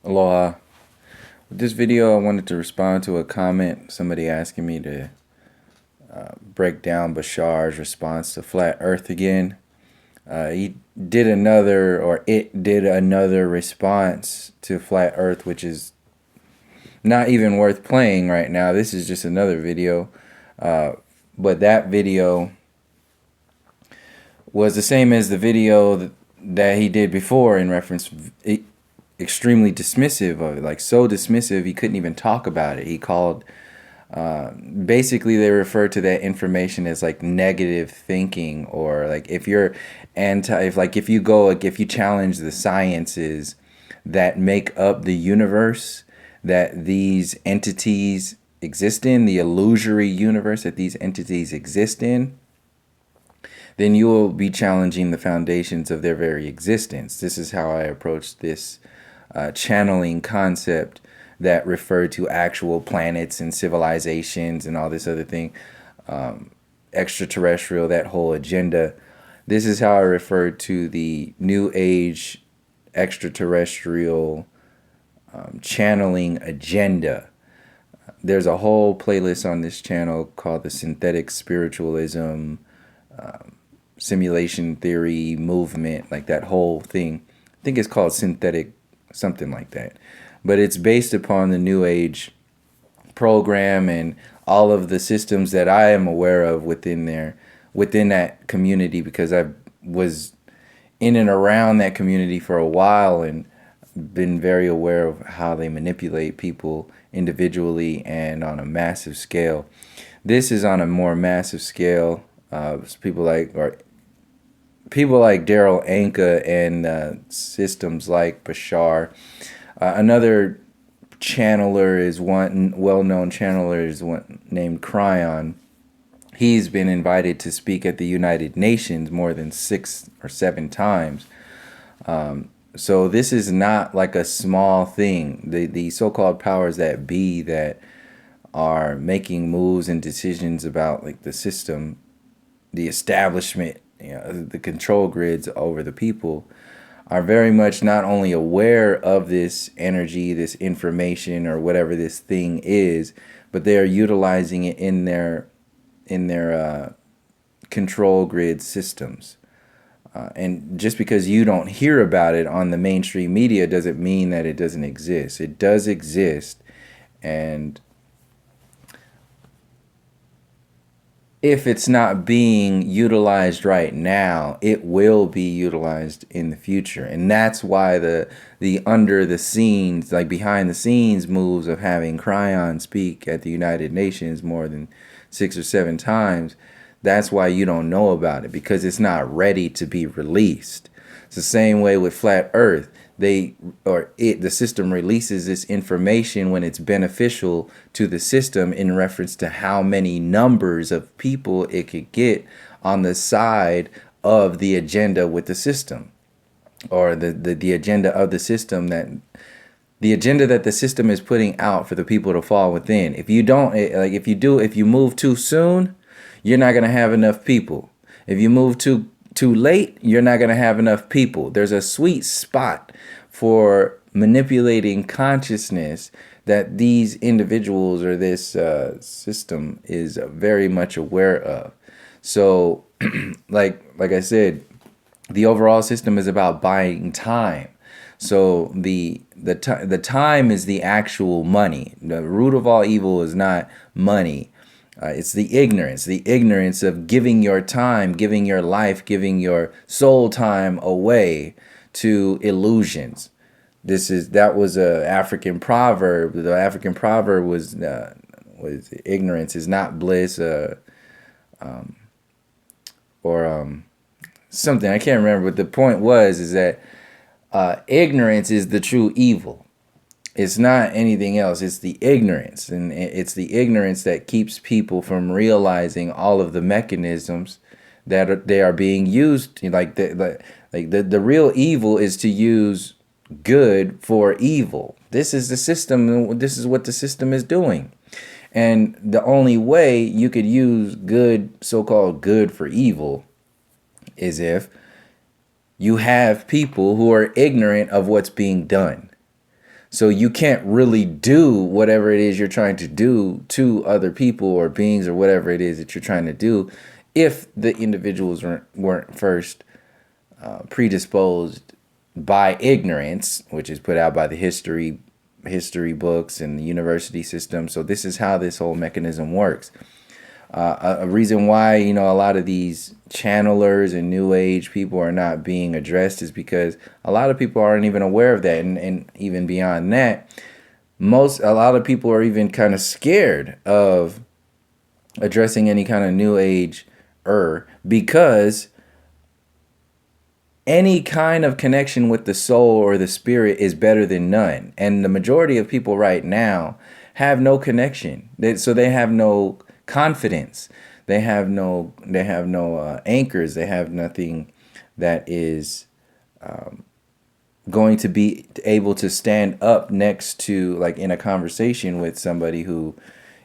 Aloha. With this video, I wanted to respond to a comment, somebody asking me to break down Bashar's response to Flat Earth again. It did another response to Flat Earth, which is not even worth playing right now. This is just another video. But that video was the same as the video that he did before in reference, extremely dismissive of it, like so dismissive he couldn't even talk about it. He called, basically they refer to that information as like negative thinking, or like if you're if you challenge the sciences that make up the universe that these entities exist in, the illusory universe that these entities exist in, then you will be challenging the foundations of their very existence. This is how I approach this channeling concept that referred to actual planets and civilizations and all this other thing, extraterrestrial, that whole agenda. This is how I refer to the New Age extraterrestrial channeling agenda. There's a whole playlist on this channel called the Synthetic Spiritualism Simulation Theory Movement, like that whole thing. I think it's called Synthetic something like that. But it's based upon the New Age program and all of the systems that I am aware of within that community, because I was in and around that community for a while and been very aware of how they manipulate people individually and on a massive scale. This is on a more massive scale. People like Daryl Anka and systems like Bashar. Another channeler is one well-known channeler is one named Kryon. He's been invited to speak at the United Nations more than 6 or 7 times. So this is not like a small thing. The so-called powers that be that are making moves and decisions about like the system, the establishment, the control grids over the people, are very much not only aware of this energy, this information, or whatever this thing is, but they are utilizing it in their control grid systems. And just because you don't hear about it on the mainstream media doesn't mean that it doesn't exist. It does exist, and if it's not being utilized right now, it will be utilized in the future. And that's why the under the scenes, like behind the scenes moves of having Kryon speak at the United Nations more than 6 or 7 times, that's why you don't know about it, because it's not ready to be released. It's the same way with Flat Earth. The system releases this information when it's beneficial to the system in reference to how many numbers of people it could get on the side of the agenda with the system, or the agenda of the system, that the agenda that the system is putting out for the people to fall within. If you don't, like if you move too soon, you're not going to have enough people. If you move too late, you're not going to have enough people. There's a sweet spot for manipulating consciousness that these individuals or this system is very much aware of. So like I said, the overall system is about buying time. So the time is the actual money. The root of all evil is not money. It's the ignorance of giving your time, giving your life, giving your soul time away to illusions. That was a African proverb. The African proverb was ignorance is not bliss, or something I can't remember. But the point is that ignorance is the true evil. It's not anything else. It's the ignorance, and it's the ignorance that keeps people from realizing all of the mechanisms that they are being used. Like the real evil is to use good for evil. This is the system. This is what the system is doing, and the only way you could use good, so-called good, for evil is if you have people who are ignorant of what's being done. So you can't really do whatever it is you're trying to do to other people or beings or whatever it is that you're trying to do if the individuals weren't first predisposed by ignorance, which is put out by the history books and the university system. So this is how this whole mechanism works. A reason why, you know, a lot of these channelers and new age people are not being addressed is because a lot of people aren't even aware of that. And even beyond that, a lot of people are even kind of scared of addressing any kind of new age because any kind of connection with the soul or the spirit is better than none. And the majority of people right now have no connection. So they have no confidence. They have no anchors. They have nothing that is going to be able to stand up next to, like, in a conversation with somebody who,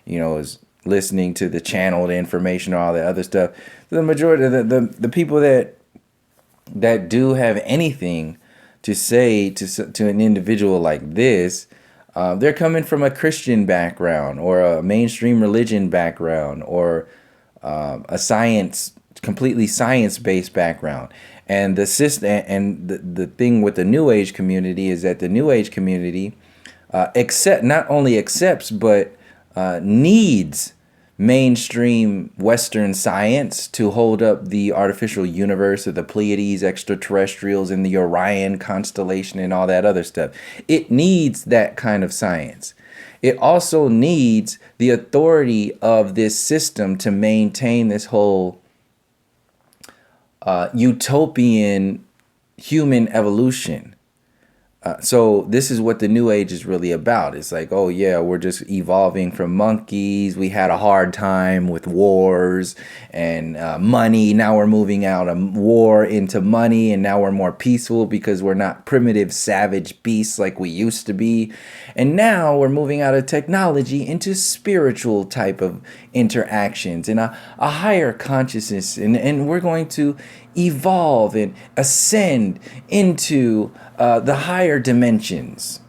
you know, is listening to the channeled information or all that other stuff. The majority of the people that do have anything to say to an individual like this, they're coming from a Christian background or a mainstream religion background or a completely science-based background. And the system and the thing with the New Age community is that the New Age community not only accepts but needs mainstream Western science to hold up the artificial universe of the Pleiades, extraterrestrials, and the Orion constellation and all that other stuff. It needs that kind of science. It also needs the authority of this system to maintain this whole utopian human evolution. So this is what the New Age is really about. It's like, oh yeah, we're just evolving from monkeys. We had a hard time with wars and money. Now we're moving out of war into money, and now we're more peaceful because we're not primitive, savage beasts like we used to be. And now we're moving out of technology into spiritual type of interactions and a higher consciousness. And we're going to evolve and ascend into the higher dimensions.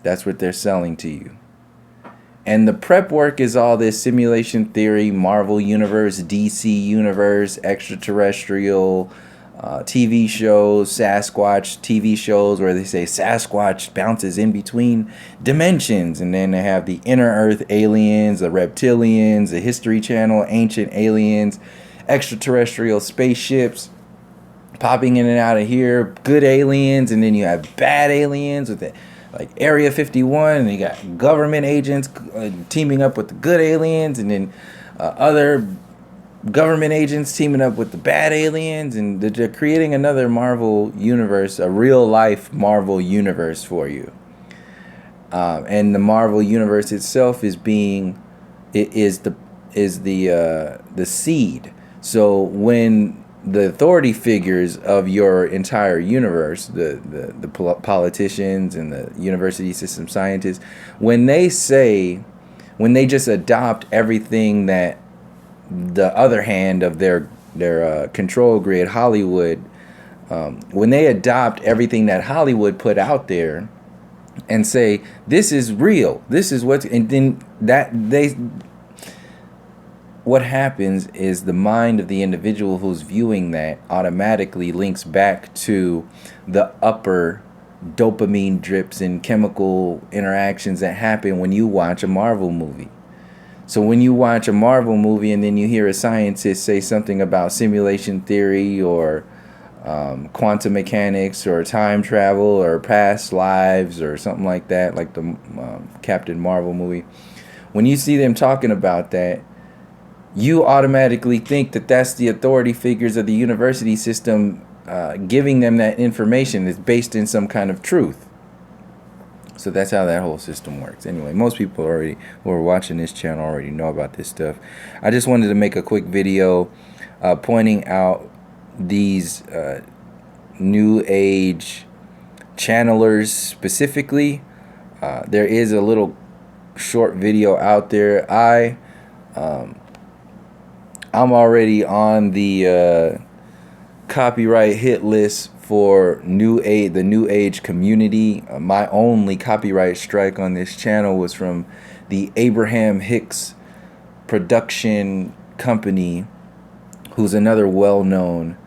That's what they're selling to you. And the prep work is all this simulation theory, Marvel Universe, DC Universe, extraterrestrial TV shows, Sasquatch TV shows where they say Sasquatch bounces in between dimensions. And then they have the inner earth aliens, the reptilians, the History Channel, ancient aliens, extraterrestrial spaceships popping in and out of here, good aliens, and then you have bad aliens with it, like Area 51, and you got government agents teaming up with the good aliens, and then other government agents teaming up with the bad aliens, and they're creating another Marvel universe, a real life Marvel universe for you. And the Marvel universe itself is the seed. So when the authority figures of your entire universe, the politicians and the university system scientists, when they just adopt everything that the other hand of their control grid, Hollywood, when they adopt everything that Hollywood put out there and say, this is real, this is what's, and then what happens is the mind of the individual who's viewing that automatically links back to the upper dopamine drips and chemical interactions that happen when you watch a Marvel movie. So when you watch a Marvel movie and then you hear a scientist say something about simulation theory or quantum mechanics or time travel or past lives or something like that, like the Captain Marvel movie, when you see them talking about that, you automatically think that that's the authority figures of the university system giving them that information that's based in some kind of truth. So that's how that whole system works. Anyway, most people already who are watching this channel already know about this stuff. I just wanted to make a quick video pointing out these new age channelers specifically. There is a little short video out there. I'm already on the copyright hit list for the New Age community. My only copyright strike on this channel was from the Abraham Hicks production company, who's another well-known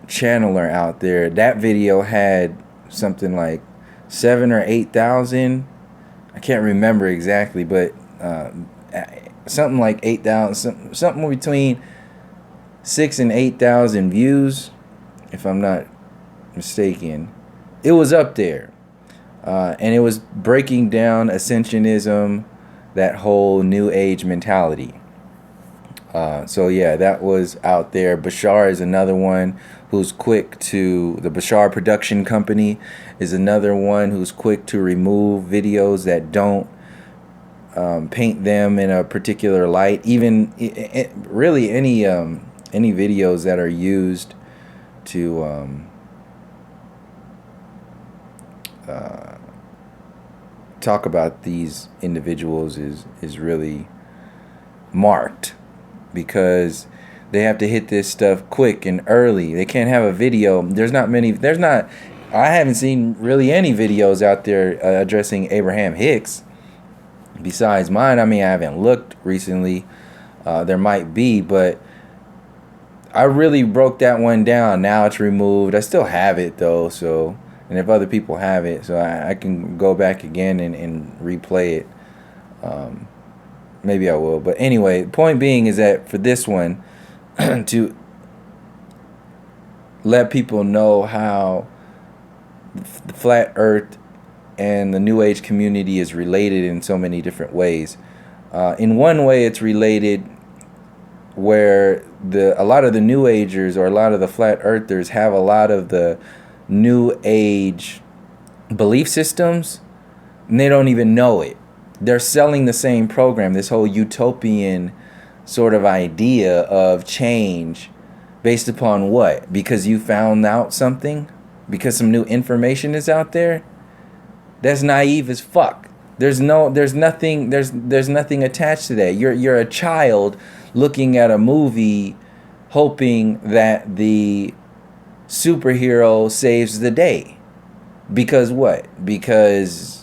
channeler out there. That video had something like 7,000 or 8,000. I can't remember exactly, but something like 8,000, something between 6,000 and 8,000 views, if I'm not mistaken. It was up there, and it was breaking down Ascensionism, that whole New Age mentality. So yeah, that was out there. Bashar is another one who's quick to, the Bashar production company is another one who's quick to remove videos that don't paint them in a particular light. Even really any videos that are used to talk about these individuals is really marked, because they have to hit this stuff quick and early. They can't have a video. I haven't seen really any videos out there addressing Abraham Hicks besides mine. I mean, I haven't looked recently. There might be, but I really broke that one down. Now it's removed. I still have it though, so, and if other people have it, so I can go back again and replay it. Maybe I will. But anyway, the point being is that for this one, to let people know how the flat earth and the New Age community is related in so many different ways. In one way, it's related where a lot of the New Agers, or a lot of the flat earthers, have a lot of the New Age belief systems, and they don't even know it. They're selling the same program, this whole utopian sort of idea of change based upon what? Because you found out something? Because some new information is out there? That's naive as fuck. There's nothing attached to that. You're a child looking at a movie hoping that the superhero saves the day. Because what? Because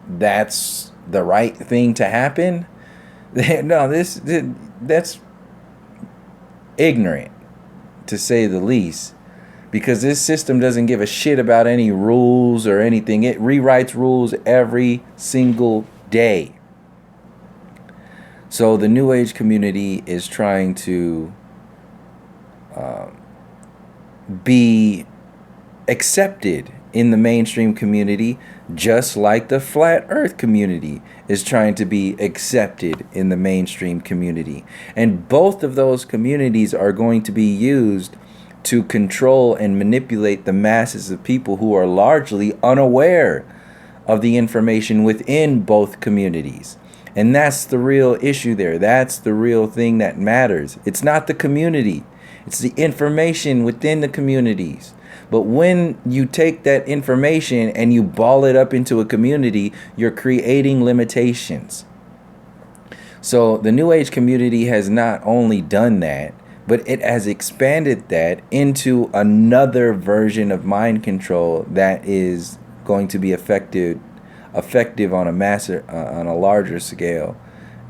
that's the right thing to happen? No, that's ignorant, to say the least, because this system doesn't give a shit about any rules or anything. It rewrites rules every single day. So the New Age community is trying to be accepted in the mainstream community, just like the flat earth community is trying to be accepted in the mainstream community. And both of those communities are going to be used to control and manipulate the masses of people who are largely unaware of the information within both communities. And that's the real issue there. That's the real thing that matters. It's not the community. It's the information within the communities. But when you take that information and you ball it up into a community, you're creating limitations. So the New Age community has not only done that, but it has expanded that into another version of mind control that is going to be effective on a larger scale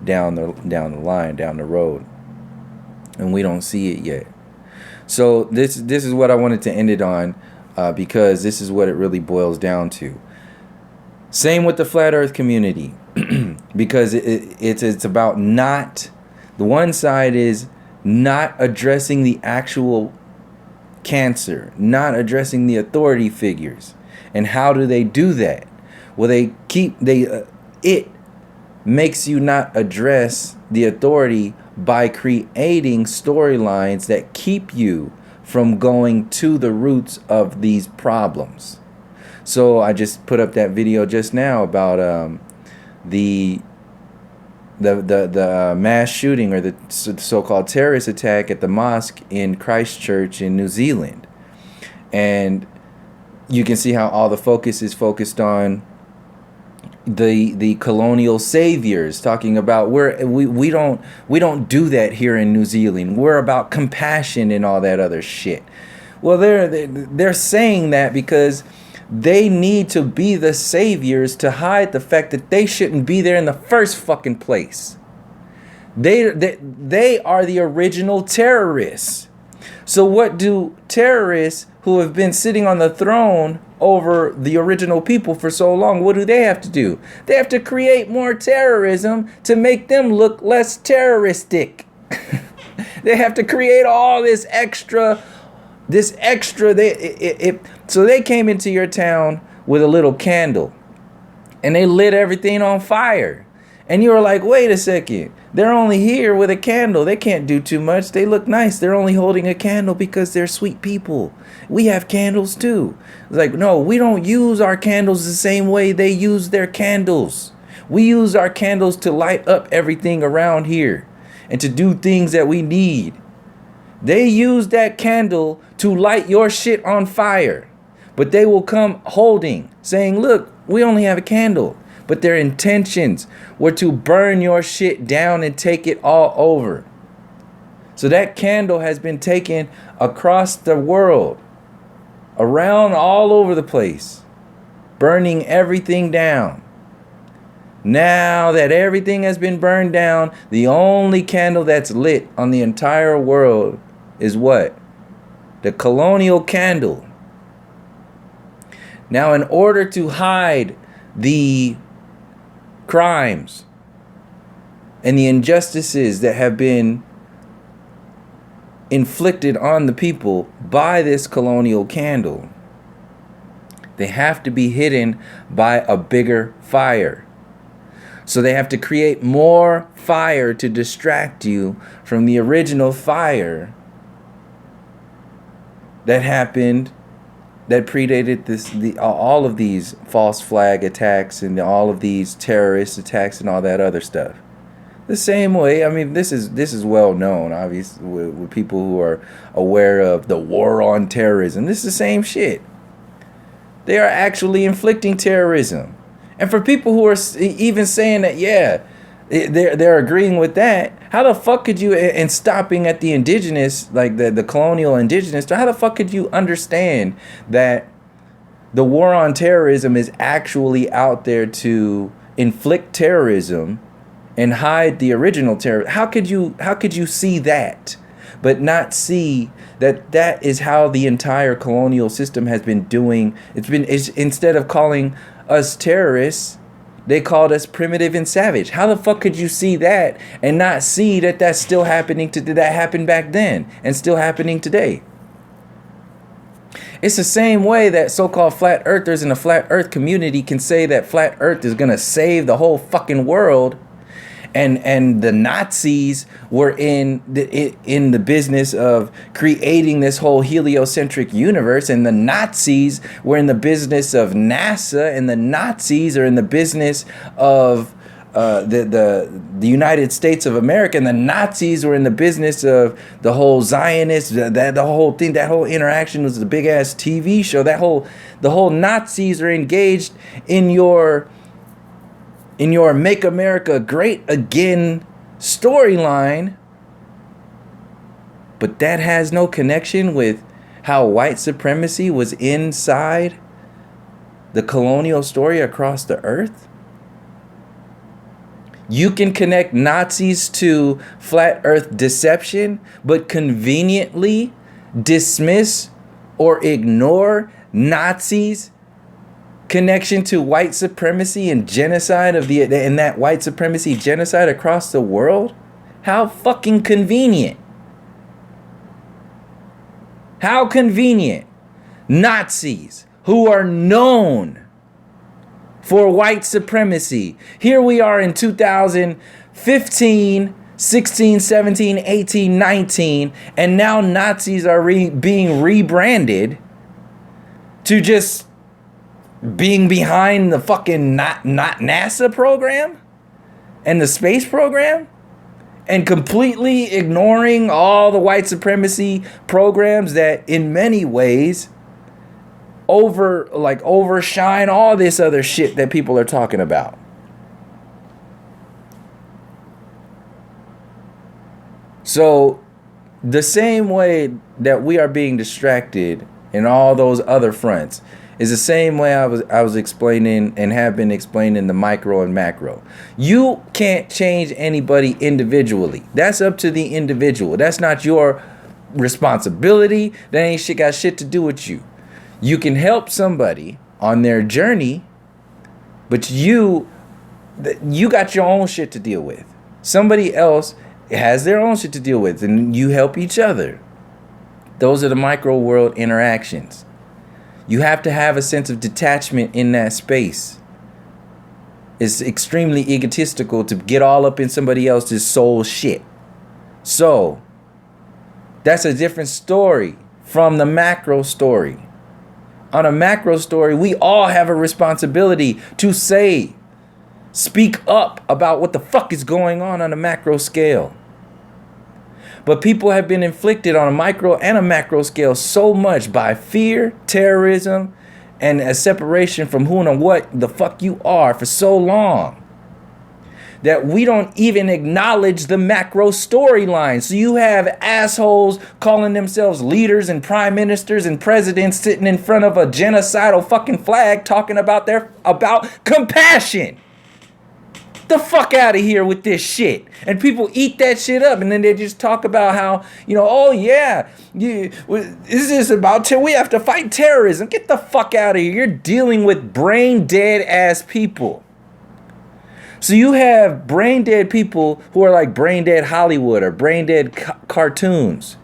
down the line, down the road. And we don't see it yet. So this is what I wanted to end it on, because this is what it really boils down to. Same with the flat earth community, because it's about not, the one side is not addressing the actual cancer, not addressing the authority figures. And how do they do that? Well, it makes you not address the authority by creating storylines that keep you from going to the roots of these problems. So I just put up that video just now about the mass shooting, or the so-called terrorist attack at the mosque in Christchurch in New Zealand. And you can see how all the focus is focused on the colonial saviors, talking about we don't do that here in New Zealand. We're about compassion and all that other shit. Well, they're saying that because they need to be the saviors to hide the fact that they shouldn't be there in the first fucking place. They are the original terrorists. So what do terrorists who have been sitting on the throne over the original people for so long, what do they have to do? They have to create more terrorism to make them look less terroristic. They have to create all this extra. So they came into your town with a little candle and they lit everything on fire. And you were like, wait a second, they're only here with a candle. They can't do too much. They look nice. They're only holding a candle because they're sweet people. We have candles too. It's like, no, we don't use our candles the same way they use their candles. We use our candles to light up everything around here and to do things that we need. They use that candle to light your shit on fire. But they will come holding, saying, look, we only have a candle. But their intentions were to burn your shit down and take it all over. So that candle has been taken across the world, around all over the place, burning everything down. Now that everything has been burned down, the only candle that's lit on the entire world is what? The colonial candle. Now, in order to hide the crimes and the injustices that have been inflicted on the people by this colonial candle, they have to be hidden by a bigger fire. So they have to create more fire to distract you from the original fire that happened, that predated all of these false flag attacks and all of these terrorist attacks and all that other stuff. The same way, I mean, this is well known, obviously, with people who are aware of the war on terrorism. This is the same shit. They are actually inflicting terrorism. And for people who are even saying that, yeah, they're agreeing with that, how the fuck could you, and stopping at the indigenous, like the colonial indigenous, how the fuck could you understand that the war on terrorism is actually out there to inflict terrorism and hide the original terror? How could you see that but not see that that is how the entire colonial system has been doing? It's instead of calling us terrorists, they called us primitive and savage. How the fuck could you see that and not see that that's still happening that happened back then and still happening today? It's the same way that so-called flat earthers in the flat earth community can say that flat earth is going to save the whole fucking world. And the Nazis were in the business of creating this whole heliocentric universe, and the Nazis were in the business of NASA, and the Nazis are in the business of the United States of America, and the Nazis were in the business of the whole Zionist, the whole thing. That whole interaction was a big ass TV show. The whole Nazis are engaged in your Make America Great Again storyline, but that has no connection with how white supremacy was inside the colonial story across the earth. You can connect Nazis to flat earth deception, but conveniently dismiss or ignore Nazis' connection to white supremacy and genocide and that white supremacy genocide across the world? How fucking convenient. How convenient. Nazis who are known for white supremacy. Here we are in 2015, 16, 17, 18, 19, and now Nazis are being rebranded to just being behind the fucking not NASA program and the space program, and completely ignoring all the white supremacy programs that in many ways overshine all this other shit that people are talking about. So The same way that we are being distracted in all those other fronts is the same way I was explaining and have been explaining the micro and macro. You can't change anybody individually. That's up to the individual. That's not your responsibility. That ain't shit got shit to do with you. You can help somebody on their journey, but you got your own shit to deal with. Somebody else has their own shit to deal with, and you help each other. Those are the micro world interactions. You have to have a sense of detachment in that space. It's extremely egotistical to get all up in somebody else's soul shit. So, that's a different story from the macro story. On a macro story, we all have a responsibility to speak up about what the fuck is going on a macro scale. But people have been inflicted on a micro and a macro scale so much by fear, terrorism, and a separation from who and what the fuck you are for so long that we don't even acknowledge the macro storyline. So you have assholes calling themselves leaders and prime ministers and presidents sitting in front of a genocidal fucking flag talking about compassion. The fuck out of here with this shit. And people eat that shit up, and then they just talk about how, oh yeah, this is about we have to fight terrorism. Get the fuck out of here. You're dealing with brain dead ass people. So you have brain dead people who are like brain dead Hollywood or brain dead cartoons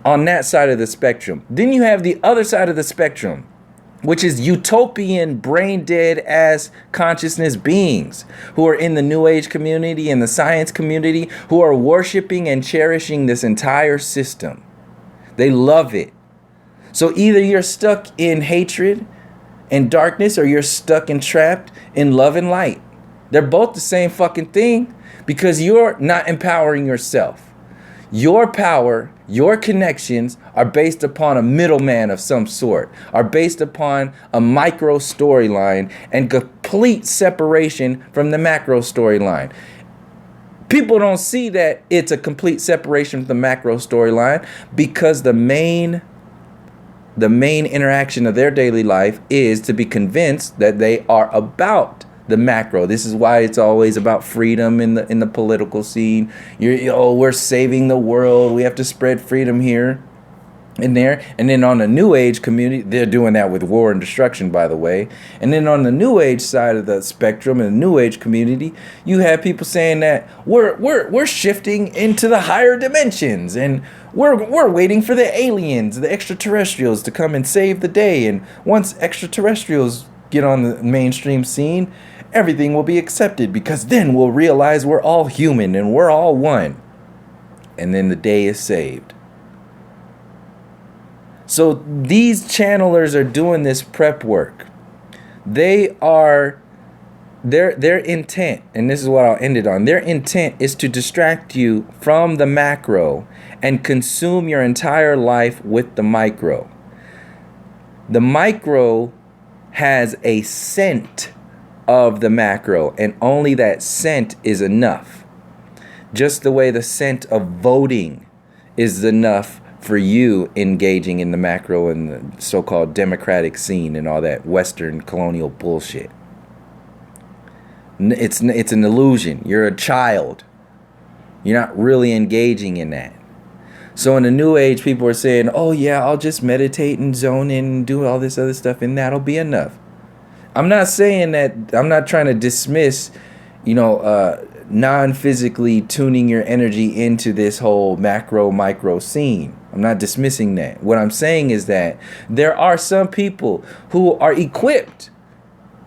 on that side of the spectrum. Then you have the other side of the spectrum, which is utopian, brain-dead ass consciousness beings who are in the New Age community and the science community who are worshiping and cherishing this entire system. They love it. So either you're stuck in hatred and darkness, or you're stuck and trapped in love and light. They're both the same fucking thing because you're not empowering yourself. Your power, your connections are based upon a middleman of some sort, are based upon a micro storyline and complete separation from the macro storyline. People don't see that it's a complete separation from the macro storyline because the main interaction of their daily life is to be convinced that they are about the macro. This is why it's always about freedom in the political scene. We're saving the world. We have to spread freedom here and there. And then on the New Age community, they're doing that with war and destruction, by the way. And then on the New Age side of the spectrum, in the New Age community, you have people saying that we're shifting into the higher dimensions, and we're waiting for the aliens, the extraterrestrials, to come and save the day. And once extraterrestrials get on the mainstream scene, everything will be accepted, because then we'll realize we're all human and we're all one. And then the day is saved. So these channelers are doing this prep work. They are, their intent, and this is what I'll end it on, their intent is to distract you from the macro and consume your entire life with the micro. The micro has a scent of the macro, and only that scent is enough. Just the way the scent of voting is enough for you engaging in the macro and the so-called democratic scene and all that Western colonial bullshit. It's an illusion. You're a child. You're not really engaging in that. So in the New Age, people are saying, oh yeah, I'll just meditate and zone in and do all this other stuff, and that'll be enough. I'm not saying that, I'm not trying to dismiss, non-physically tuning your energy into this whole macro-micro scene. I'm not dismissing that. What I'm saying is that there are some people who are equipped,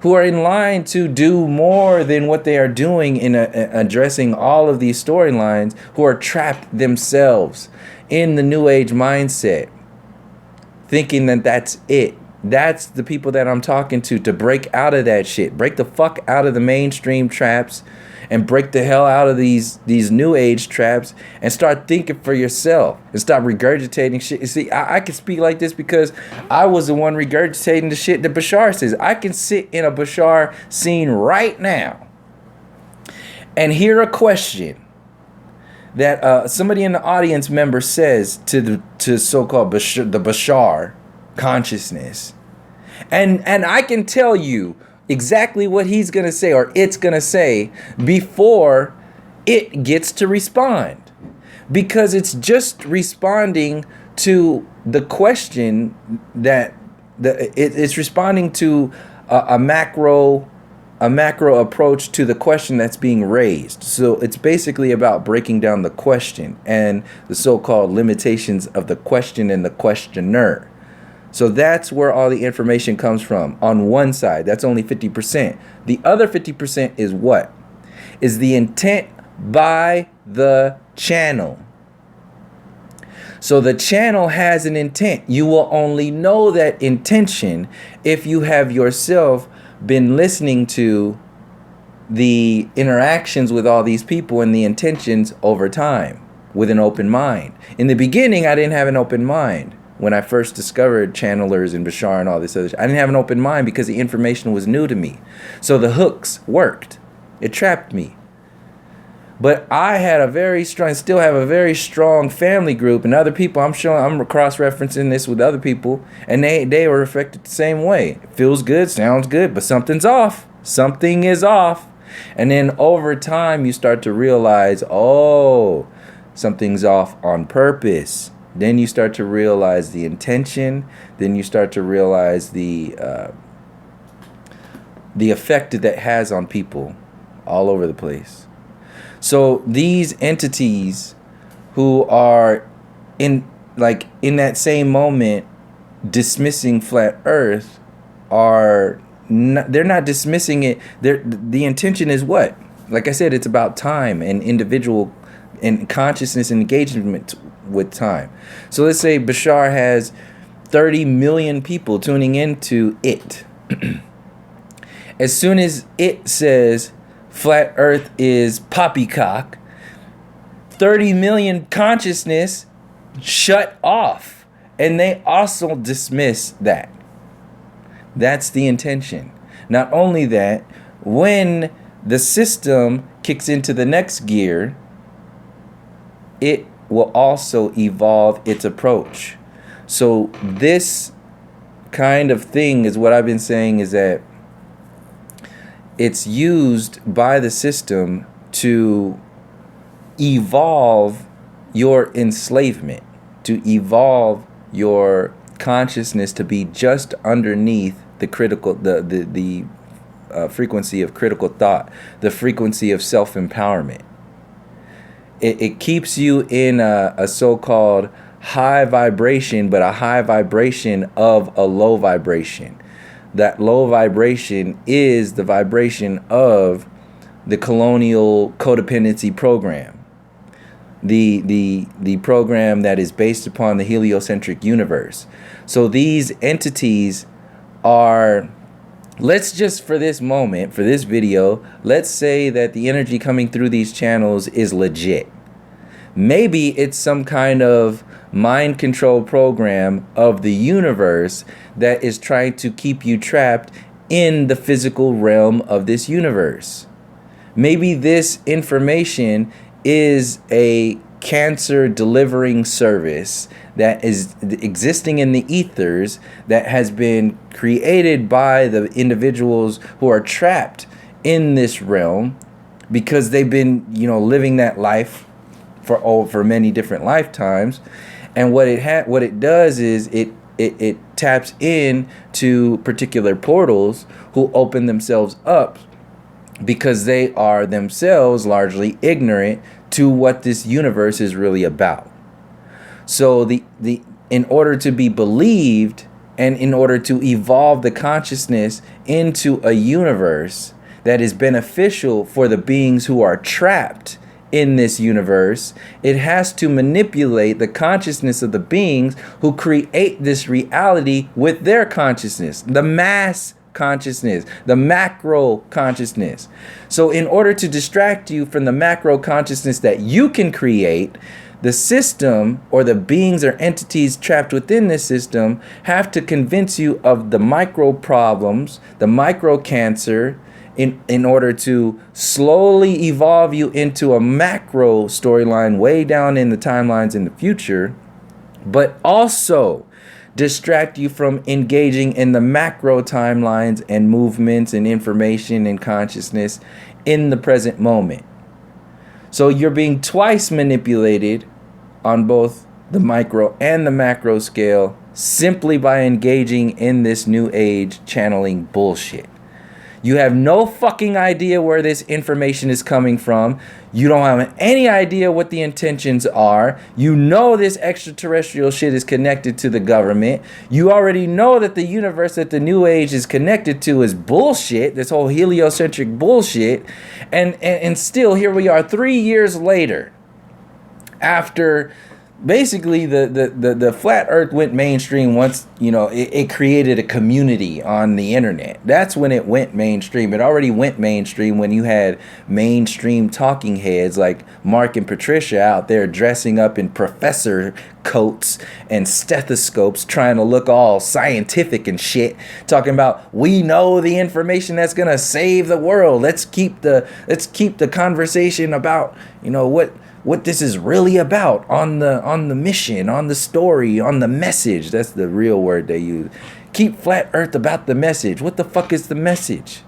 who are in line to do more than what they are doing in addressing all of these storylines, who are trapped themselves in the New Age mindset, thinking that that's it. That's the people that I'm talking to break out of that shit. Break the fuck out of the mainstream traps and break the hell out of these New Age traps and start thinking for yourself and stop regurgitating shit. You see, I can speak like this because I was the one regurgitating the shit that Bashar says. I can sit in a Bashar scene right now and hear a question that somebody in the audience member says to so-called the Bashar consciousness, and I can tell you exactly what he's gonna say or it's gonna say before it gets to respond, because it's just responding to the question that it's responding to a macro approach to the question that's being raised. So it's basically about breaking down the question and the so-called limitations of the question and the questioner. So that's where all the information comes from. On one side, that's only 50%. The other 50% is what? Is the intent by the channel. So the channel has an intent. You will only know that intention if you have yourself been listening to the interactions with all these people and the intentions over time with an open mind. In the beginning, I didn't have an open mind. When I first discovered channelers and Bashar and all this other shit, I didn't have an open mind because the information was new to me. So the hooks worked. It trapped me. But I had still have a very strong family group, and other people, I'm cross-referencing this with other people, and they were affected the same way. It feels good, sounds good, but something's off. Something is off. And then over time, you start to realize, oh, something's off on purpose. Then you start to realize the intention. Then you start to realize the effect that has on people all over the place. So these entities who are in that same moment dismissing flat Earth they're not dismissing it. The intention is what? Like I said, it's about time and individual and consciousness and engagement with time. So let's say Bashar has 30 million people tuning into it. As soon as it says flat Earth is poppycock, 30 million consciousness shut off, and they also dismiss that. That's the intention. Not only that, when the system kicks into the next gear, it will also evolve its approach. So this kind of thing is what I've been saying, is that it's used by the system to evolve your enslavement, to evolve your consciousness to be just underneath the frequency of critical thought, the frequency of self-empowerment. It keeps you in a so-called high vibration, but a high vibration of a low vibration. That low vibration is the vibration of the colonial codependency program. The program that is based upon the heliocentric universe. So these entities are, let's just for this moment, for this video, let's say that the energy coming through these channels is legit. Maybe it's some kind of mind control program of the universe that is trying to keep you trapped in the physical realm of this universe. Maybe this information is a cancer delivering service that is existing in the ethers, that has been created by the individuals who are trapped in this realm because they've been, living that life for many different lifetimes. And what it does is it taps in to particular portals who open themselves up because they are themselves largely ignorant to what this universe is really about. So in order to be believed and in order to evolve the consciousness into a universe that is beneficial for the beings who are trapped in this universe, it has to manipulate the consciousness of the beings who create this reality with their consciousness, the mass consciousness, the macro consciousness. So in order to distract you from the macro consciousness that you can create, the system or the beings or entities trapped within this system have to convince you of the micro problems, the micro cancer, in order to slowly evolve you into a macro storyline way down in the timelines in the future, but also distract you from engaging in the macro timelines and movements and information and consciousness in the present moment. So you're being twice manipulated on both the micro and the macro scale simply by engaging in this new age channeling bullshit. You have no fucking idea where this information is coming from. You don't have any idea what the intentions are. You know this extraterrestrial shit is connected to the government. You already know that the universe that the new age is connected to is bullshit, this whole heliocentric bullshit. And still here we are 3 years later, after basically the flat earth went mainstream. Once, you know, it created a community on the internet. That's when it went mainstream. It already went mainstream when you had mainstream talking heads like Mark and Patricia out there dressing up in professor coats and stethoscopes, trying to look all scientific and shit, talking about, we know the information that's gonna save the world. Let's keep the conversation about, you know, what this is really about on the mission, on the story, on the message. That's the real word they use. Keep flat earth about the message. What the fuck is the message?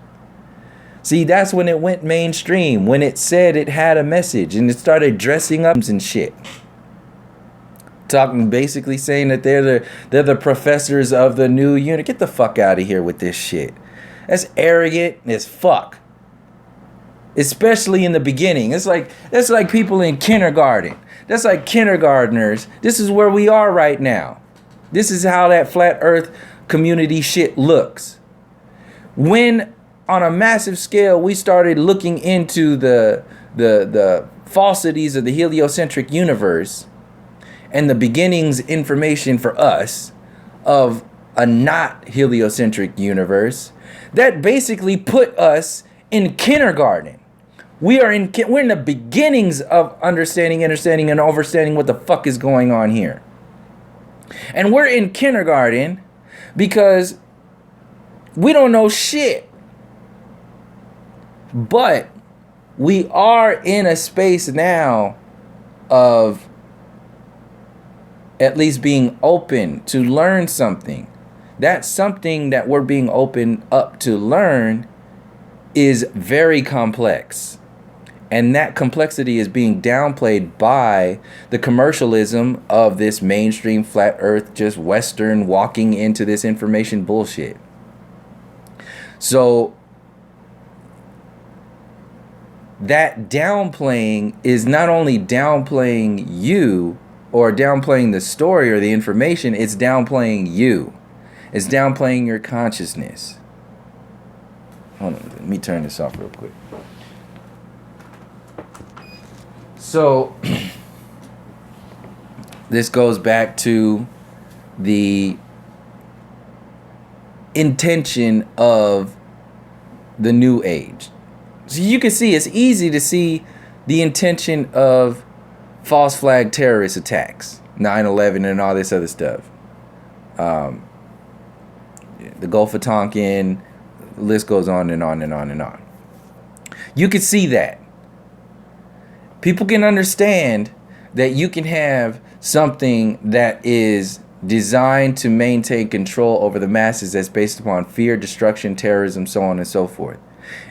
See, that's when it went mainstream, when it said it had a message and it started dressing up and shit. Talking, basically saying that they're the professors of the new unit. Get the fuck out of here with this shit. That's arrogant as fuck. Especially in the beginning. That's like people in kindergarten. That's like kindergartners. This is where we are right now. This is how that flat earth community shit looks. When on a massive scale we started looking into the falsities of the heliocentric universe and the beginnings information for us of a not heliocentric universe, that basically put us in kindergarten. We're in the beginnings of understanding and overstanding what the fuck is going on here. And we're in kindergarten because we don't know shit. But we are in a space now of at least being open to learn something. That something that we're being open up to learn is very complex. And that complexity is being downplayed by the commercialism of this mainstream flat earth, just Western walking into this information bullshit. So that downplaying is not only downplaying you or downplaying the story or the information, it's downplaying you. It's downplaying your consciousness. Hold on, let me turn this off real quick. So this goes back to the intention of the new age. So you can see, it's easy to see the intention of false flag terrorist attacks, 9/11 and all this other stuff. The Gulf of Tonkin, the list goes on and on and on and on. You can see that. People can understand that you can have something that is designed to maintain control over the masses that's based upon fear, destruction, terrorism, so on and so forth.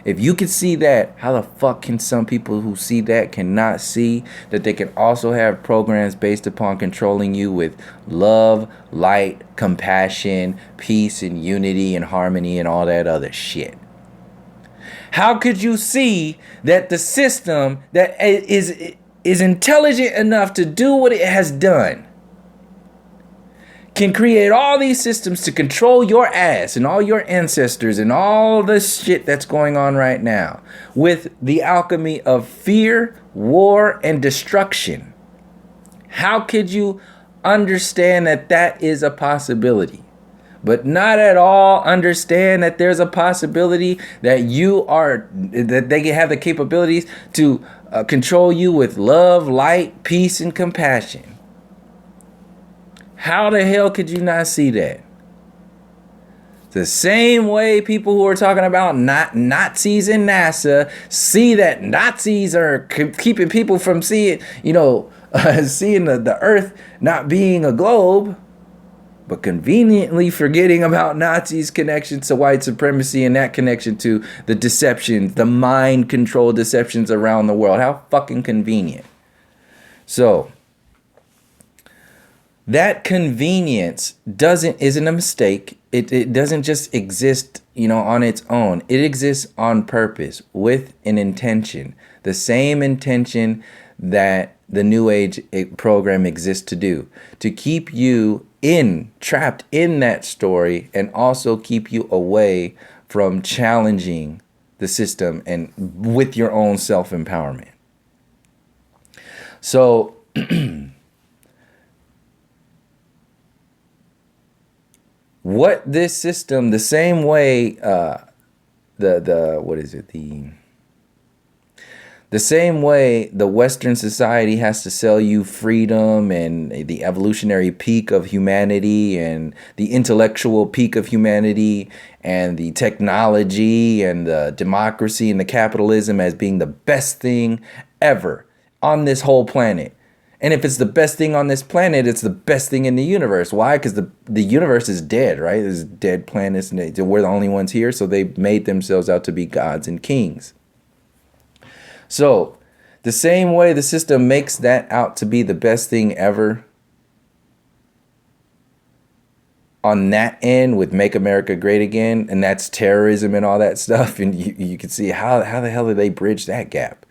If you can see that, how the fuck can some people who see that cannot see that they can also have programs based upon controlling you with love, light, compassion, peace, and unity and harmony and all that other shit? How could you see that the system that is intelligent enough to do what it has done can create all these systems to control your ass and all your ancestors and all this shit that's going on right now with the alchemy of fear, war, and destruction? How could you understand that that is a possibility? but not at all understand that there's a possibility that that they can have the capabilities to control you with love, light, peace, and compassion. How the hell could you not see that? The same way people who are talking about Nazis in NASA see that Nazis are keeping people from seeing, seeing the Earth not being a globe, but conveniently forgetting about Nazis' connection to white supremacy and that connection to the deceptions, the mind control deceptions around the world. How fucking convenient. So that convenience isn't a mistake. It doesn't just exist, on its own. It exists on purpose with an intention, the same intention that the New Age program exists to do, to keep you trapped in that story and also keep you away from challenging the system and with your own self-empowerment. So what this system, the same way the same way the Western society has to sell you freedom and the evolutionary peak of humanity and the intellectual peak of humanity and the technology and the democracy and the capitalism as being the best thing ever on this whole planet. And if it's the best thing on this planet, it's the best thing in the universe. Why? Because the universe is dead, right? There's dead planets, and we're the only ones here, so they made themselves out to be gods and kings. So the same way the system makes that out to be the best thing ever on that end with Make America Great Again, and that's terrorism and all that stuff, and you can see how the hell did they bridge that gap?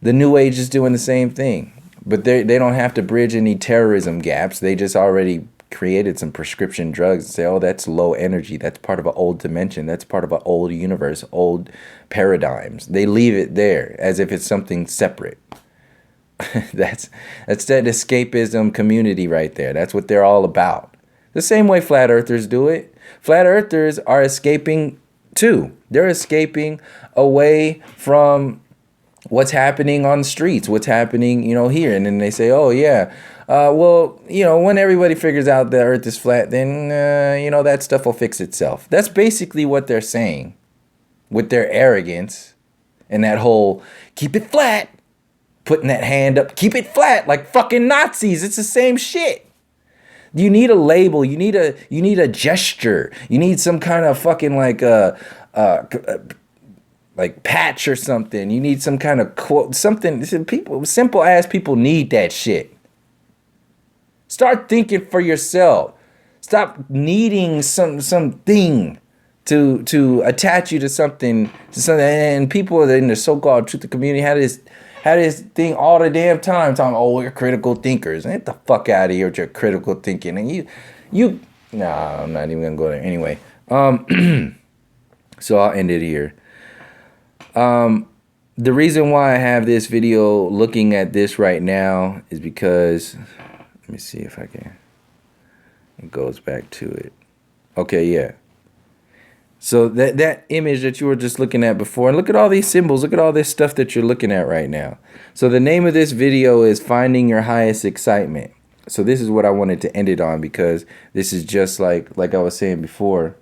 The New Age is doing the same thing, but they don't have to bridge any terrorism gaps. They just already created some prescription drugs and say, oh, that's low energy. That's part of an old dimension. That's part of an old universe, old paradigms. They leave it there as if it's something separate. That's that escapism community right there. That's what they're all about. The same way flat earthers do it. Flat earthers are escaping too. They're escaping away from what's happening on the streets, what's happening, here. And then they say, oh, yeah, when everybody figures out the earth is flat, then, that stuff will fix itself. That's basically what they're saying with their arrogance and that whole keep it flat, putting that hand up, keep it flat like fucking Nazis. It's the same shit. You need a label. You need a gesture. You need some kind of fucking like patch or something. You need some kind of quote, something. Simple ass people need that shit. Start thinking for yourself. Stop needing something to attach you to something. And people in the so-called truth community had this thing all the damn time talking, oh, we're critical thinkers. Get the fuck out of here with your critical thinking. And I'm not even gonna go there anyway. So I'll end it here. The reason why I have this video looking at this right now is because, let me see if I can, it goes back to it. Okay, yeah. So that image that you were just looking at before, and look at all these symbols, look at all this stuff that you're looking at right now. So the name of this video is Finding Your Highest Excitement. So this is what I wanted to end it on, because this is just like I was saying before.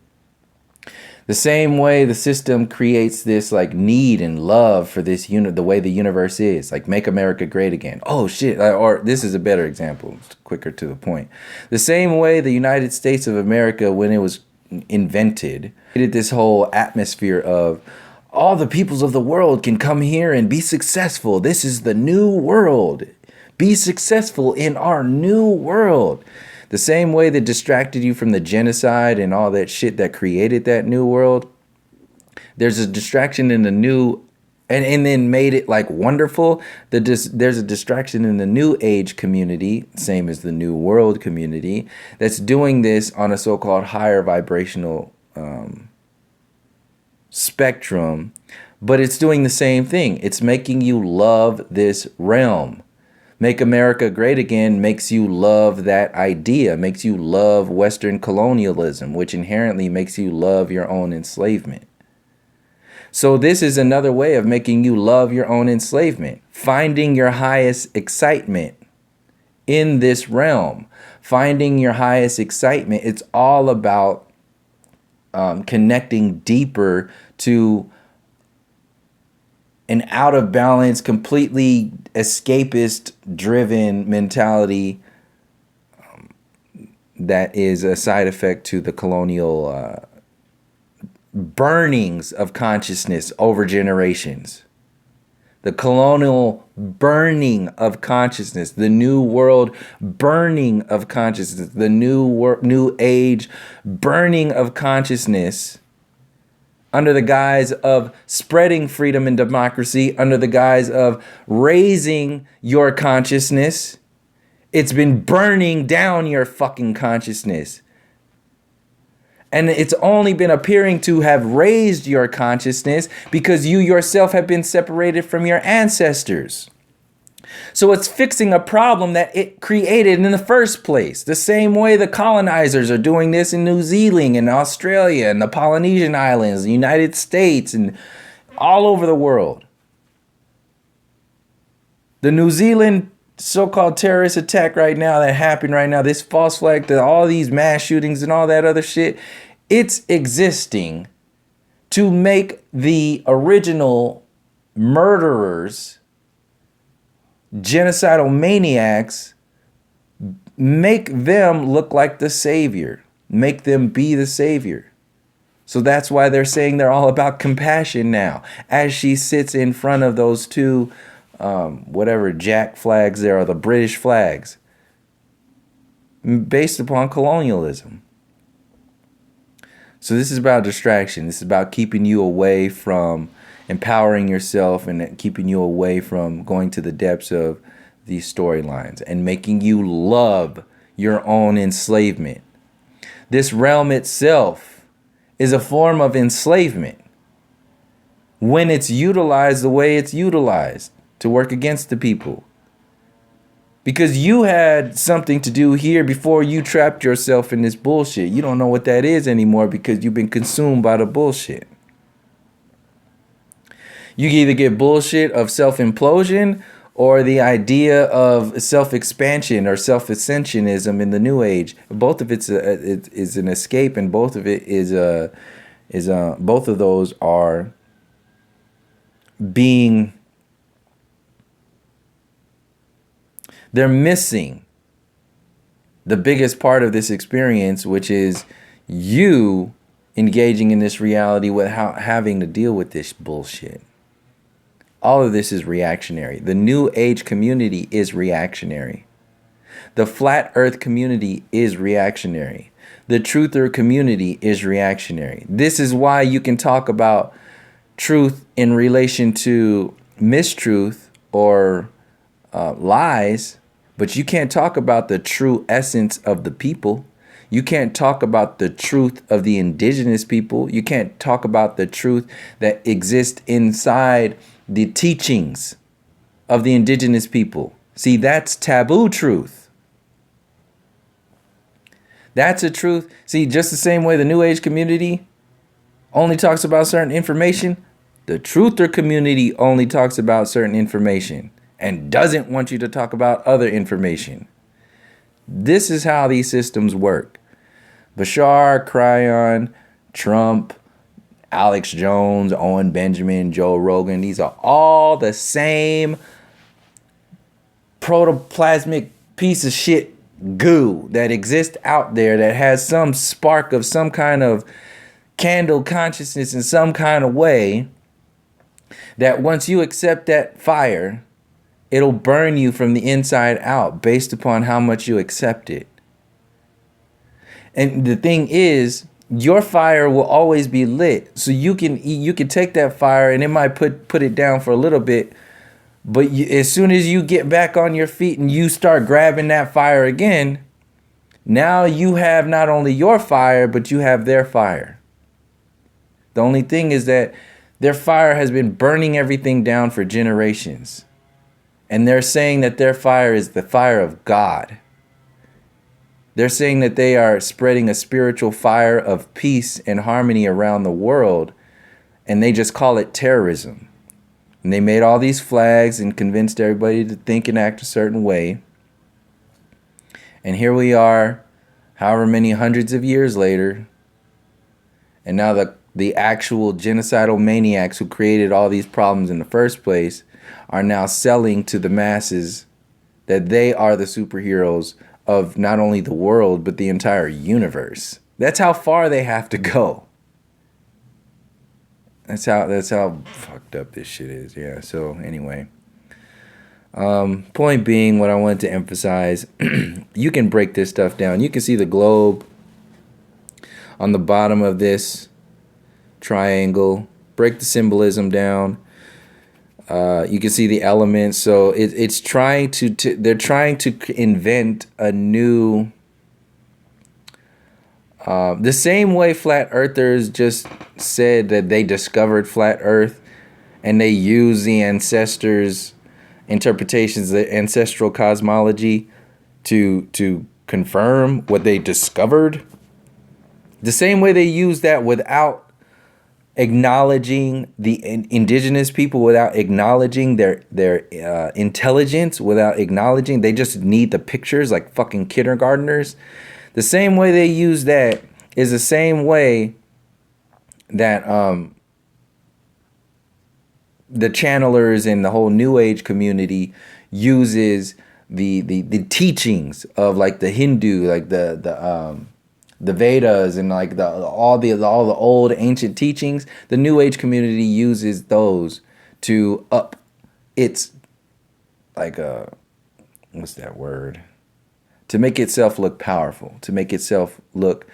The same way the system creates this like need and love for this the way the universe is, like Make America Great Again. Oh shit, or this is a better example, it's quicker to the point. The same way the United States of America, when it was invented, created this whole atmosphere of all the peoples of the world can come here and be successful. This is the new world. Be successful in our new world. The same way that distracted you from the genocide and all that shit that created that new world, there's a distraction in the new, and then made it like wonderful. There's a distraction in the New Age community, same as the New World community, that's doing this on a so-called higher vibrational spectrum, but it's doing the same thing. It's making you love this realm. Make America Great Again makes you love that idea, makes you love Western colonialism, which inherently makes you love your own enslavement. So this is another way of making you love your own enslavement, finding your highest excitement in this realm, finding your highest excitement. It's all about connecting deeper to an out of balance, completely escapist driven mentality that is a side effect to the colonial burnings of consciousness over generations. The colonial burning of consciousness, the new world burning of consciousness, the new age burning of consciousness under the guise of spreading freedom and democracy, under the guise of raising your consciousness. It's been burning down your fucking consciousness. And it's only been appearing to have raised your consciousness because you yourself have been separated from your ancestors. So it's fixing a problem that it created in the first place. The same way the colonizers are doing this in New Zealand and Australia and the Polynesian Islands, the United States, and all over the world. The New Zealand so-called terrorist attack right now that happened right now, this false flag, all these mass shootings and all that other shit, it's existing to make the original murderers, genocidal maniacs, make them look like the savior, make them be the savior. So that's why they're saying they're all about compassion now, as she sits in front of those two whatever jack flags there are, the British flags, based upon colonialism. So this is about distraction. This is about keeping you away from empowering yourself and keeping you away from going to the depths of these storylines and making you love your own enslavement. This realm itself is a form of enslavement when it's utilized the way it's utilized to work against the people. Because you had something to do here before you trapped yourself in this bullshit. You don't know what that is anymore because you've been consumed by the bullshit. You can either get bullshit of self-implosion or the idea of self-expansion or self-ascensionism in the new age. Both of it is an escape, and both of it both of those are being, they're missing the biggest part of this experience, which is you engaging in this reality without having to deal with this bullshit. All of this is reactionary. The New Age community is reactionary. The Flat Earth community is reactionary. The Truther community is reactionary. This is why you can talk about truth in relation to mistruth or lies, but you can't talk about the true essence of the people. You can't talk about the truth of the indigenous people. You can't talk about the truth that exists inside the teachings of the indigenous people. See, that's taboo truth. That's a truth. See, just the same way the New Age community only talks about certain information, the Truther community only talks about certain information and doesn't want you to talk about other information. This is how these systems work. Bashar, Kryon, Trump, Alex Jones, Owen Benjamin, Joe Rogan, these are all the same protoplasmic piece of shit goo that exists out there that has some spark of some kind of candle consciousness in some kind of way, that once you accept that fire, it'll burn you from the inside out based upon how much you accept it. And the thing is, your fire will always be lit. So you can take that fire and it might put it down for a little bit, but as soon as you get back on your feet and you start grabbing that fire again, now you have not only your fire, but you have their fire. The only thing is that their fire has been burning everything down for generations. And they're saying that their fire is the fire of God. They're saying that they are spreading a spiritual fire of peace and harmony around the world, and they just call it terrorism. And they made all these flags and convinced everybody to think and act a certain way. And here we are, however many hundreds of years later, and now the actual genocidal maniacs who created all these problems in the first place are now selling to the masses that they are the superheroes of not only the world, but the entire universe. That's how far they have to go. That's how fucked up this shit is. Yeah, so anyway. Point being, what I wanted to emphasize, you can break this stuff down. You can see the globe on the bottom of this triangle. Break the symbolism down. You can see the elements. So it's trying to they're trying to invent a new, the same way flat earthers just said that they discovered flat earth and they use the ancestors' interpretations, the ancestral cosmology to confirm what they discovered. The same way they use that without acknowledging the indigenous people, without acknowledging their intelligence, without acknowledging, they just need the pictures like fucking kindergartners. The same way they use that is the same way that the channelers and the whole New Age community uses the teachings of like the Hindu, like the Vedas and like all the old ancient teachings. The New Age community uses those to up its like what's that word? To make itself look powerful, to make itself look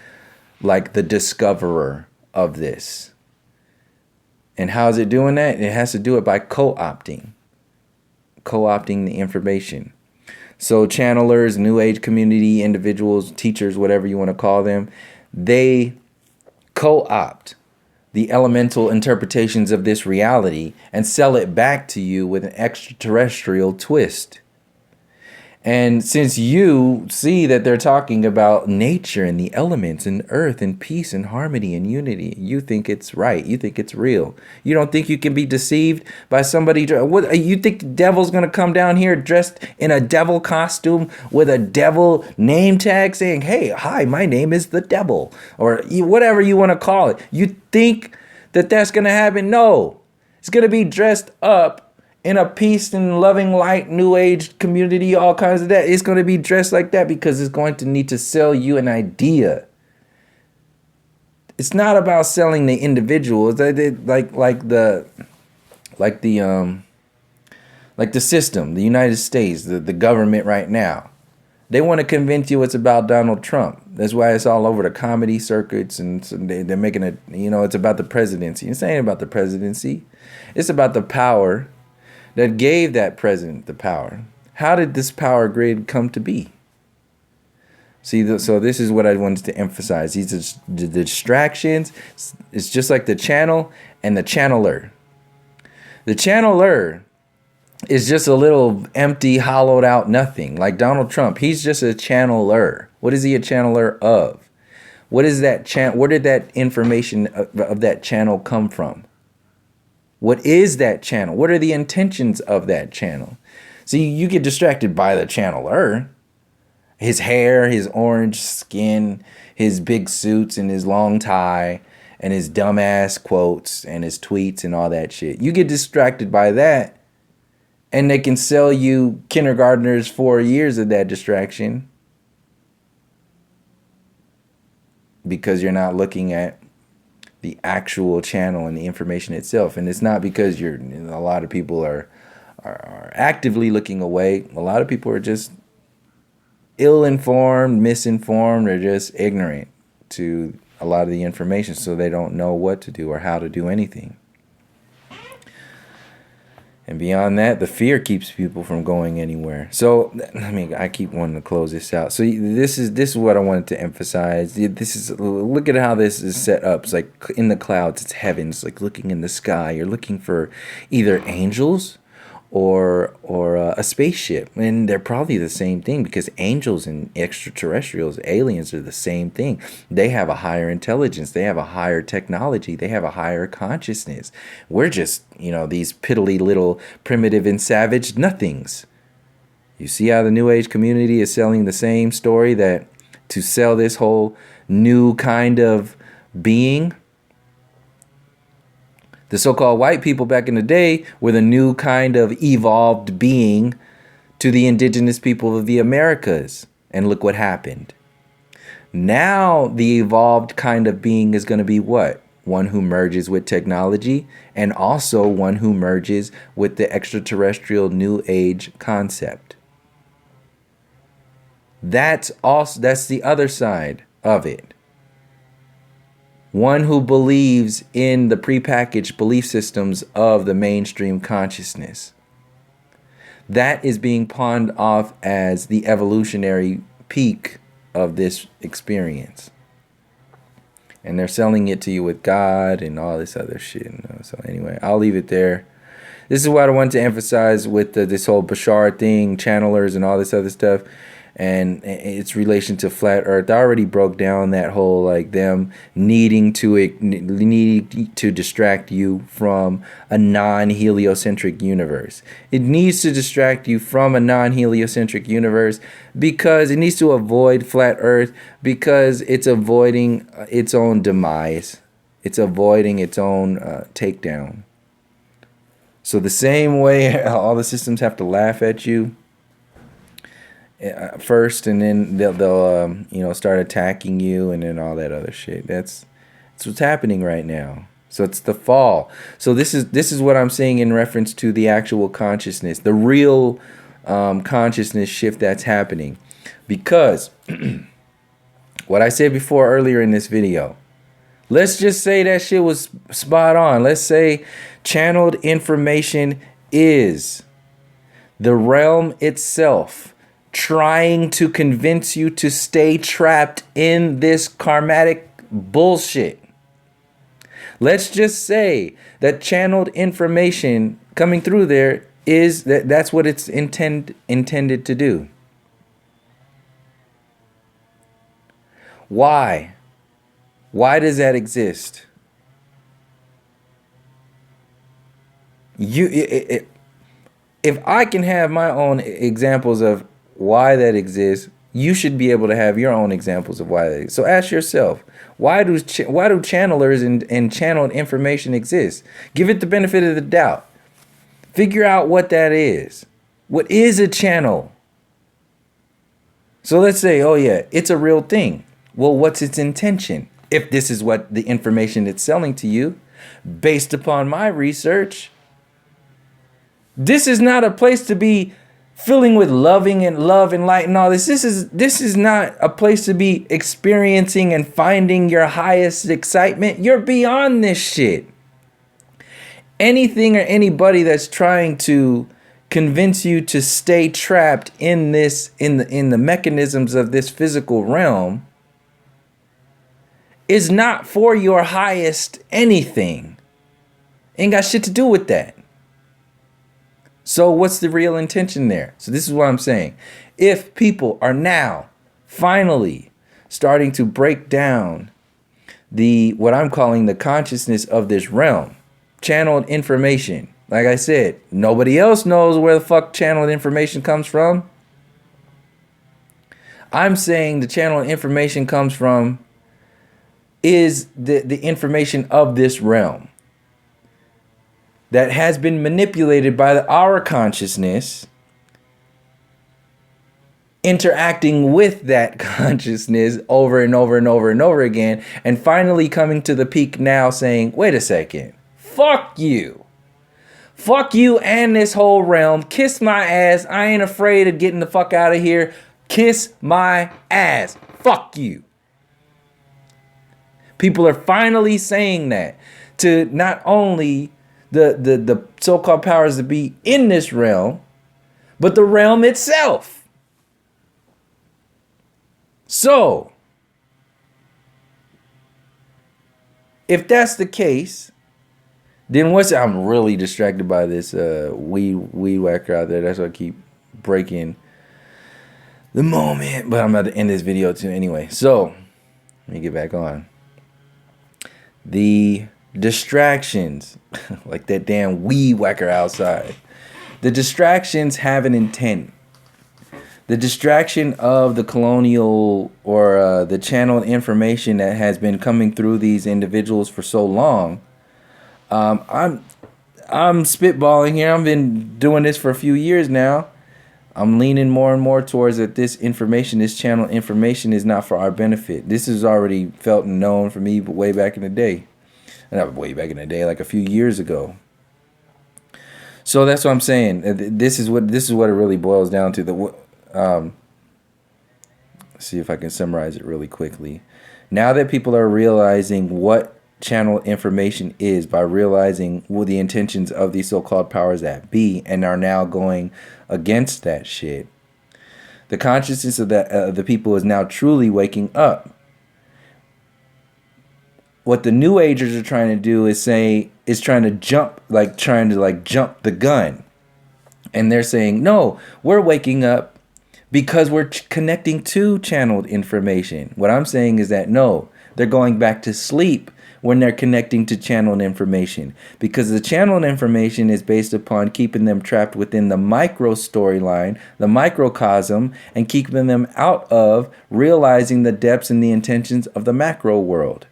like the discoverer of this. And how is it doing that? It has to do it by co-opting the information. So channelers, New Age community, individuals, teachers, whatever you want to call them, they co-opt the elemental interpretations of this reality and sell it back to you with an extraterrestrial twist. And since you see that they're talking about nature and the elements and earth and peace and harmony and unity, you think it's right. You think it's real. You don't think you can be deceived by somebody. What, you think the devil's going to come down here dressed in a devil costume with a devil name tag saying, hey, hi, my name is the devil, or whatever you want to call it. You think that that's going to happen? No, it's going to be dressed up in a peace and loving light, New Age community, all kinds of that. It's going to be dressed like that because it's going to need to sell you an idea. It's not about selling the individuals. Like the system, the United States, the government right now. They want to convince you it's about Donald Trump. That's why it's all over the comedy circuits, and so they're making it, it's about the presidency. It's ain't about the presidency. It's about the power that gave that president the power. How did this power grid come to be? See, so this is what I wanted to emphasize. These are the distractions. It's just like the channel and the channeler. The channeler is just a little empty, hollowed out nothing. Like Donald Trump, he's just a channeler. What is he a channeler of? What is that where did that information of that channel come from? What is that channel? What are the intentions of that channel? See, you get distracted by the channeler. His hair, his orange skin, his big suits and his long tie and his dumbass quotes and his tweets and all that shit. You get distracted by that, and they can sell you kindergartners 4 years of that distraction because you're not looking at the actual channel and the information itself. And it's not because a lot of people are actively looking away. A lot of people are just ill-informed, misinformed, or just ignorant to a lot of the information, so they don't know what to do or how to do anything. And beyond that, the fear keeps people from going anywhere. So, I keep wanting to close this out. So this is what I wanted to emphasize. Look at how this is set up. It's like in the clouds, it's heaven. It's like looking in the sky. You're looking for either angels or a spaceship, and they're probably the same thing, because angels and extraterrestrials, aliens, are the same thing. They have a higher intelligence, they have a higher technology, they have a higher consciousness. We're just, these piddly little primitive and savage nothings. You see how the New Age community is selling the same story, that to sell this whole new kind of being. The so-called white people back in the day were the new kind of evolved being to the indigenous people of the Americas. And look what happened. Now the evolved kind of being is going to be what? One who merges with technology, and also one who merges with the extraterrestrial New Age concept. That's the other side of it. One who believes in the prepackaged belief systems of the mainstream consciousness. That is being pawned off as the evolutionary peak of this experience. And they're selling it to you with God and all this other shit. So anyway, I'll leave it there. This is what I want to emphasize with this whole Bashar thing, channelers and all this other stuff, and its relation to flat earth. I already broke down that whole, like, them needing to distract you from a non-heliocentric universe. It needs to distract you from a non-heliocentric universe because it needs to avoid flat earth, because it's avoiding its own demise. It's avoiding its own takedown. So the same way all the systems have to laugh at you first, and then they'll start attacking you, and then all that other shit. That's what's happening right now. So it's the fall. So this is what I'm saying in reference to the actual consciousness, the real consciousness shift that's happening. Because what I said before earlier in this video, let's just say that shit was spot on. Let's say channeled information is the realm itself trying to convince you to stay trapped in this karmatic bullshit. Let's just say that channeled information coming through there is that's what it's intended to do. Why? Why does that exist? If I can have my own examples of why that exists, you should be able to have your own examples of why that exists. So ask yourself, why do channelers and channeled information exist? Give it the benefit of the doubt. Figure out what that is. What is a channel? So let's say, oh yeah, it's a real thing. Well, what's its intention? If this is what the information it's selling to you, based upon my research, this is not a place to be filling with loving and love and light and all this. This is not a place to be experiencing and finding your highest excitement. You're beyond this shit. Anything or anybody that's trying to convince you to stay trapped in this, in the mechanisms of this physical realm, is not for your highest anything. Ain't got shit to do with that. So what's the real intention there? So this is what I'm saying. If people are now finally starting to break down what I'm calling the consciousness of this realm, channeled information, like I said, nobody else knows where the fuck channeled information comes from. I'm saying the channeled information comes from is the information of this realm that has been manipulated by our consciousness, interacting with that consciousness over and over and over and over again, and finally coming to the peak now saying, wait a second, fuck you. Fuck you and this whole realm. Kiss my ass. I ain't afraid of getting the fuck out of here. Kiss my ass. Fuck you. People are finally saying that to not only the so-called powers that be in this realm, but the realm itself. So, if that's the case, Then what's I'm really distracted by this weed whacker out there. That's why I keep breaking the moment. But I'm about to end this video too anyway. So let me get back on. The distractions, like that damn weed whacker outside. The distractions have an intent. The distraction of the colonial or the channeled information that has been coming through these individuals for so long. I'm spitballing here. I've been doing this for a few years now. I'm leaning more and more towards that this information, this channel information is not for our benefit. This is already felt and known for me way back in the day. Not way back in the day, like a few years ago. So that's what I'm saying. This is what it really boils down to. See if I can summarize it really quickly. Now that people are realizing what channel information is by realizing what the intentions of these so-called powers that be and are now going against that shit, the consciousness of the people is now truly waking up. What the New Agers are trying to do is trying to jump the gun. And they're saying, no, we're waking up because we're connecting to channeled information. What I'm saying is that, no, they're going back to sleep when they're connecting to channeled information. Because the channeled information is based upon keeping them trapped within the micro storyline, the microcosm, and keeping them out of realizing the depths and the intentions of the macro world.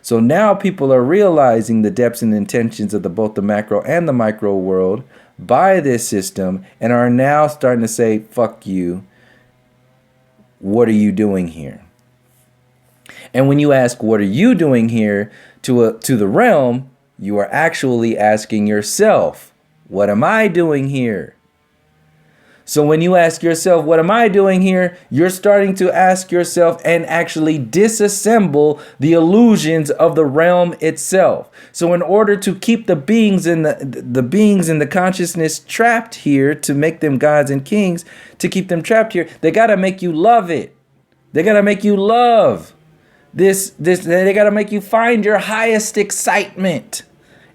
So now people are realizing the depths and intentions of both the macro and the micro world by this system and are now starting to say, fuck you. What are you doing here? And when you ask, what are you doing here to the realm, you are actually asking yourself, what am I doing here? So when you ask yourself, what am I doing here? You're starting to ask yourself and actually disassemble the illusions of the realm itself. So in order to keep the beings in the beings in the consciousness trapped here, to make them gods and kings, to keep them trapped here, they got to make you love it. They got to make you love this. They got to make you find your highest excitement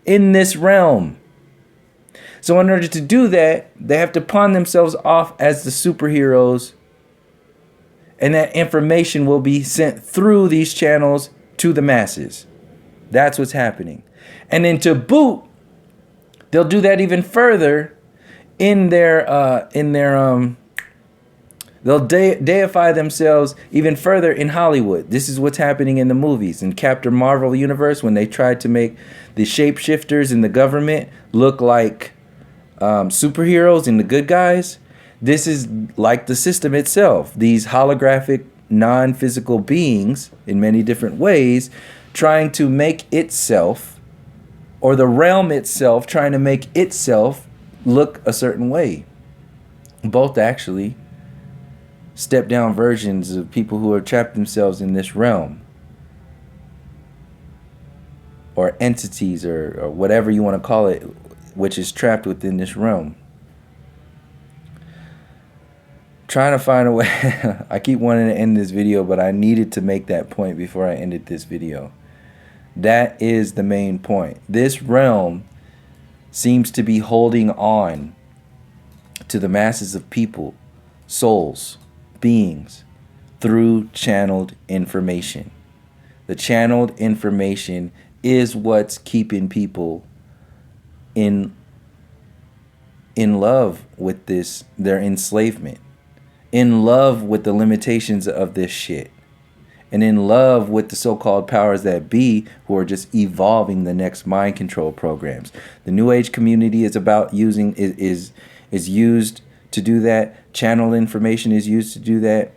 in this realm. So in order to do that, they have to pawn themselves off as the superheroes. And that information will be sent through these channels to the masses. That's what's happening. And then to boot, they'll do that even further in their they'll deify themselves even further in Hollywood. This is what's happening in the movies. In Captain Marvel universe, when they tried to make the shapeshifters in the government look like superheroes and the good guys, this is like the system itself. These holographic, non-physical beings in many different ways trying to make itself, or the realm itself, trying to make itself look a certain way. Both actually step down versions of people who have trapped themselves in this realm, or entities, or whatever you want to call it, which is trapped within this realm. Trying to find a way. I keep wanting to end this video, but I needed to make that point before I ended this video. That is the main point. This realm seems to be holding on to the masses of people, souls, beings, through channeled information. The channeled information is what's keeping people in love with this, their enslavement, in love with the limitations of this shit, and in love with the so-called powers that be, who are just evolving the next mind control programs. The New Age community is about using is used to do that. Channel information is used to do that,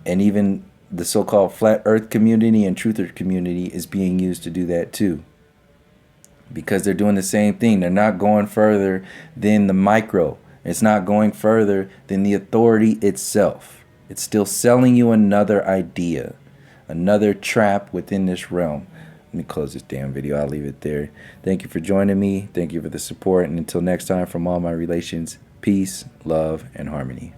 and even the so-called flat earth community and truther community is being used to do that too. Because they're doing the same thing. They're not going further than the micro. It's not going further than the authority itself. It's still selling you another idea, another trap within this realm. Let me close this damn video. I'll leave it there. Thank you for joining me. Thank you for the support. And until next time, from all my relations, peace, love, and harmony.